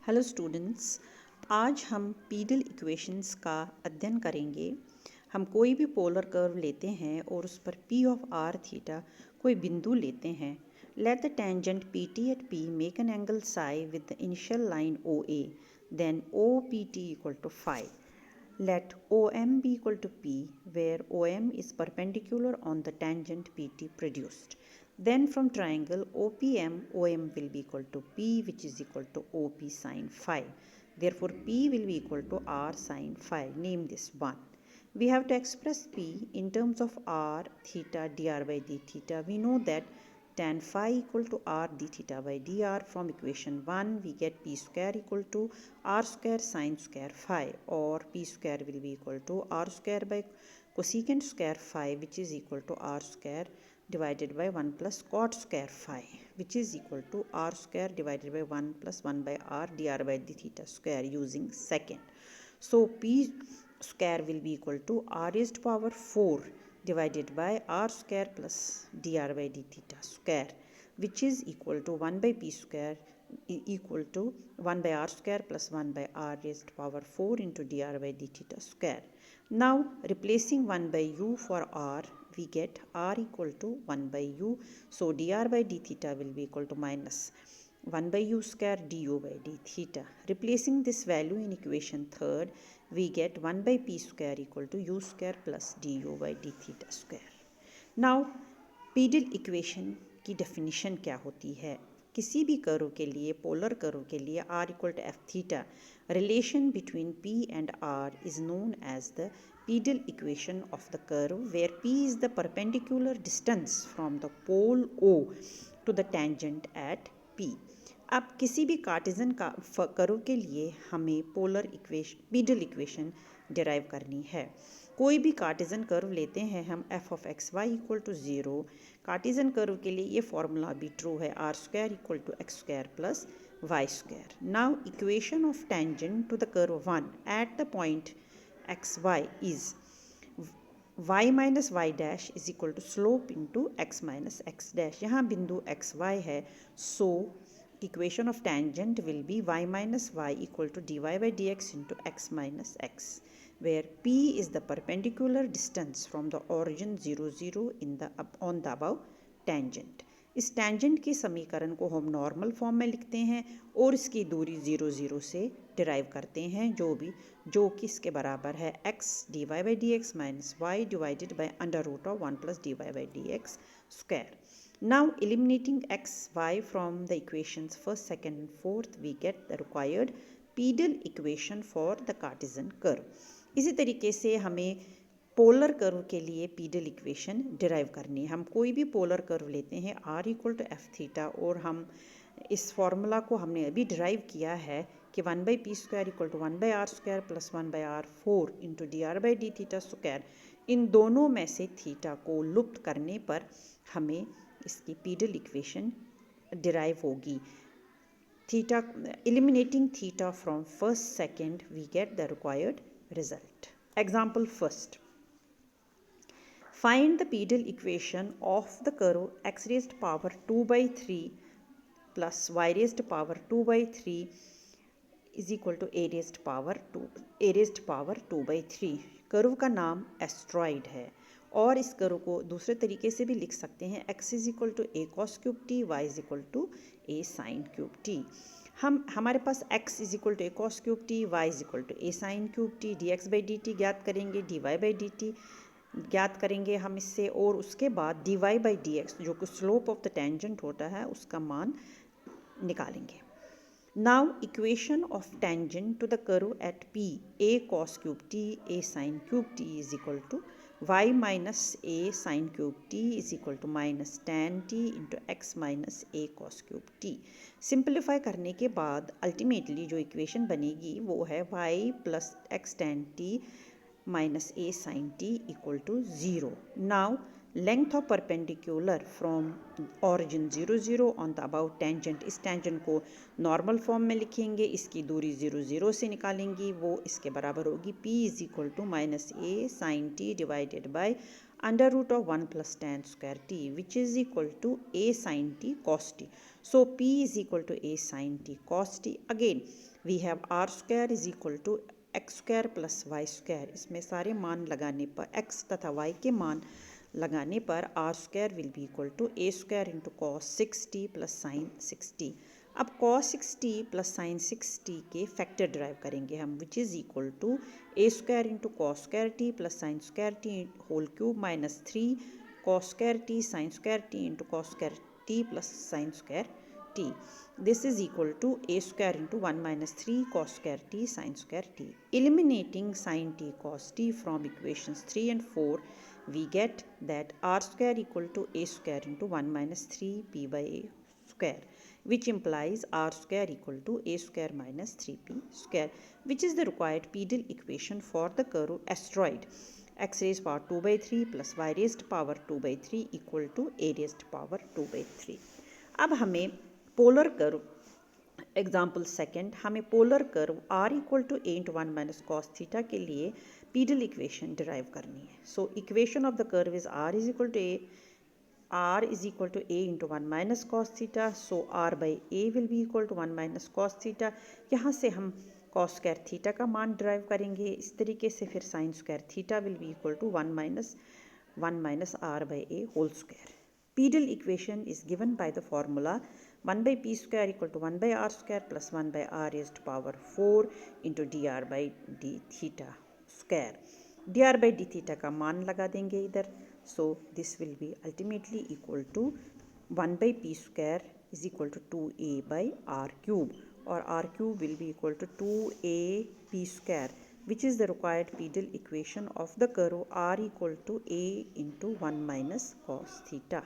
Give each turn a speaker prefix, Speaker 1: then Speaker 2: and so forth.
Speaker 1: Hello students, आज हम pedal equations का अध्ययन करेंगे। हम कोई भी पोलर कर्व लेते हैं और उस पर पी ऑफ आर थीटा कोई बिंदु लेते हैं। Let the tangent P T at P make an angle psi with the initial line O A, then O P T equal to phi. Let OM be equal to P, where OM is perpendicular on the tangent PT produced. Then from triangle OPM, OM will be equal to P, which is equal to OP sin phi. Therefore, P will be equal to R sin phi. Name this one. We have to express P in terms of R theta dr by d theta. We know that tan phi equal to r d theta by dr. From equation 1 we get p square equal to r square sin square phi, or p square will be equal to r square by cosecant square phi, which is equal to r square divided by 1 plus cot square phi, which is equal to r square divided by 1 plus 1 by r dr by d theta square using second. So p square will be equal to r raised to power 4 divided by r square plus dr by d theta square, which is equal to 1 by p square equal to 1 by r square plus 1 by r raised to power 4 into dr by d theta square. Now replacing 1 by u for r, we get r equal to 1 by u. So dr by d theta will be equal to minus 1 by u square du by d theta. Replacing this value in equation third, we get 1 by p square equal to u square plus du by d theta square. Now pedal equation की definition क्या होती है? किसी भी curve के लिए, polar curve के लिए r equal to f theta, relation between p and r is known as the pedal equation of the curve, where p is the perpendicular distance from the pole O to the tangent at p. अब किसी भी Cartesian का curve के लिए हमें pedal equation derive करनी है। कोई भी कार्टेशियन कर्व लेते हैं हम f of x y equal to 0। Cartesian curve के लिए ये फॉर्मूला भी ट्रू है, r square equal to x square plus y square. Now equation of tangent to the curve 1 at the point x y is y minus y dash is equal to slope into x minus x dash. यहाँ बिंदु x Y है, सो equation of tangent will be y minus y equal to dy by dx into x minus x, where p is the perpendicular distance from the origin 0 0 on the above tangent. इस tangent के समीकरण को हम normal form में लिखते हैं और इसकी दूरी 0 0 से डिराइव करते हैं, जो कि इसके बराबर है x dy by dx minus y divided by under root of 1 plus dy by dx square. Now eliminating x, y from the equations first, second and fourth, we get the required pedal equation for the Cartesian curve. इसी तरीके से हमें polar curve के लिए pedal equation derive करनी है. हम कोई भी पोलर कर्व लेते हैं r equal to f theta, और हम इस फॉर्मूला को हमने अभी डिराइव किया है कि 1 by p square equal to 1 by r square plus 1 by r 4 into d r by d theta square. इन दोनों में से थीटा को लुप्त करने पर हमें इसकी पीडल इक्वेशन डिराइव होगी. Theta eliminating theta from first second, we get the required result. Example first. Find the pedal equation of the curve x raised to power 2 by 3 plus y raised to power 2 by 3 is equal to a raised to power 2 by 3. Curve का नाम asteroid है, और इस curve को दूसरे तरीके से भी लिख सकते हैं, x is equal to a cos cube t, y is equal to a sine cube t. हमारे पास x is equal to a cos cube t, y is equal to a sine cube t, d x by d t ज्ञात करेंगे, d y by d t ज्ञात करेंगे हम इससे, और उसके बाद d y by d x जो कि स्लोप ऑफ द टेंजेंट होता है उसका मान निकालेंगे. Now equation of tangent to the curve at P, a cos cube t, a sin cube t is equal to y minus a sin cube t is equal to minus tan t into x minus a cos cube t. Simplify करने के बाद ultimately जो equation बनेगी वो है y plus x tan t minus a sin t equal to 0. Now length of perpendicular from origin 0 0 on the above tangent, इस tangent को normal form में लिखेंगे, इसकी दूरी 0 0 से निकालेंगी, वो इसके बराबर होगी p is equal to minus a sine t divided by under root of 1 plus tan square t, which is equal to a sin t cos t. So p is equal to a sin t cos t. Again we have r square is equal to x square plus y square. इसमें सारे मान लगाने पर x तथा y के मान लगाने पर r square will be equal to a square into cos 6t plus sine 6t. अब cos 6t plus sine 6t के फैक्टर ड्राइव करेंगे हम, which is equal to a square into cos square t plus sine square t whole cube minus 3 cos square t sine square t into cos square t plus sine square t. This is equal to a square into 1 minus 3 cos square t sin square t. Eliminating sin t cos t from equations 3 and 4, we get that r square equal to a square into 1 minus 3 p by a square, which implies r square equal to a square minus 3p square, which is the required Peedle equation for the curve asteroid x raised power 2 by 3 plus y raised power 2 by 3 equal to a raised power 2 by 3. अब हमें polar curve example second, हमें polar curve r equal to a into 1 minus cos theta के लिए pedal equation derive करनी है. So equation of the curve is r is equal to a into 1 minus cos theta. So r by a will be equal to 1 minus cos theta. यहाँ से हम cos square theta का मान derive करेंगे. इस तरीके से फिर sine square theta will be equal to 1 minus r by a whole square. Peedle equation is given by the formula 1 by p square equal to 1 by r square plus 1 by r raised to power 4 into dr by d theta square. dr by d theta का मान लगा देंगे इधर. So this will be ultimately equal to 1 by p square is equal to 2a by r cube, or r cube will be equal to 2a p square, which is the required Peedle equation of the curve r equal to a into 1 minus cos theta.